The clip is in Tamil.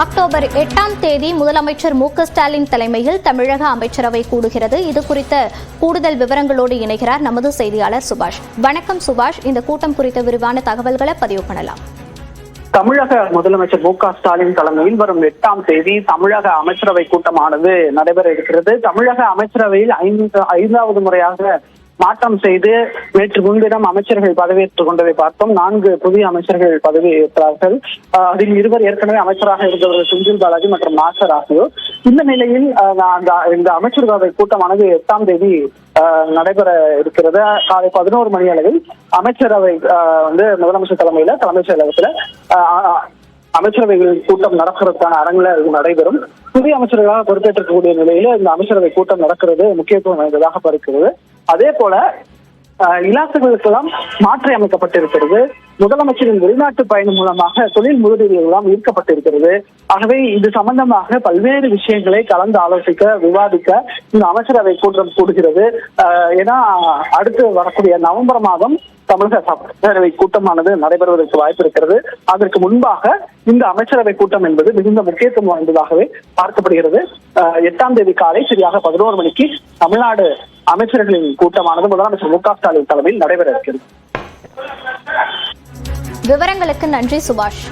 அக்டோபர் 8ஆம் தேதி முதலமைச்சர் மு.க.ஸ்டாலின் தலைமையில் தமிழக அமைச்சரவை கூடுகிறது. இது குறித்த கூடுதல் விவரங்களோடு இணைகிறார் நமது செய்தியாளர் சுபாஷ். வணக்கம் சுபாஷ், இந்த கூட்டம் குறித்த விரிவான தகவல்களை பதிவு பண்ணலாம். தமிழக முதலமைச்சர் மு.க.ஸ்டாலின் தலைமையில் வரும் 8ஆம் தேதி தமிழக அமைச்சரவை கூட்டமானது நடைபெற இருக்கிறது. தமிழக அமைச்சரவையில் ஐந்தாவது முறையாக மாற்றம் செய்து நேற்று முன்தினம் அமைச்சர்கள் பதவியேற்றுக் கொண்டதை பார்த்தோம். 4 புதிய அமைச்சர்கள் பதவியேற்றார்கள். அதில் 2 ஏற்கனவே அமைச்சராக இருந்தவர்கள் செந்தில் பாலாஜி மற்றும் நாசர் ஆகியோர். இந்த நிலையில் இந்த அமைச்சரவை கூட்டமானது 8ஆம் தேதி நடைபெற இருக்கிறது. காலை 11 மணி அளவில் அமைச்சரவை முதலமைச்சர் தலைமையில தலைமைச் செயலகத்துல அமைச்சரவைகள் கூட்டம் நடக்கிறதுக்கான அரங்கில் நடைபெறும். புதிய அமைச்சர்களாக பொறுப்பேற்றக்கூடிய நிலையில இந்த அமைச்சரவை கூட்டம் நடக்கிறது முக்கியத்துவம் வாய்ந்ததாக இருக்கிறது. அதே போல இலாக்குகளுக்கெல்லாம் மாற்றி அமைக்கப்பட்டிருக்கிறது. முதலமைச்சரின் வெளிநாட்டு பயணம் மூலமாக தொழில் முதலீடுகள் எல்லாம் ஈர்க்கப்பட்டிருக்கிறது. ஆகவே இது சம்பந்தமாக பல்வேறு விஷயங்களை கலந்து ஆலோசிக்க விவாதிக்க இந்த அமைச்சரவை கூட்டம் கூடுகிறது. ஏன்னா அடுத்து வரக்கூடிய நவம்பர் மாதம் தமிழக அமைச்சரவை கூட்டமானது நடைபெறுவதற்கு வாய்ப்பு இருக்கிறது. அதற்கு முன்பாக இந்த அமைச்சரவை கூட்டம் என்பது மிகுந்த முக்கியத்துவம் வாய்ந்ததாகவே பார்க்கப்படுகிறது. 8ஆம் தேதி காலை சரியாக 11 மணிக்கு தமிழ்நாடு அமைச்சர்களின் கூட்டமானது முதலமைச்சர் மு.க.ஸ்டாலின் தலைமையில் நடைபெற இருக்கிறது. விவரங்களுக்கு நன்றி சுபாஷ்.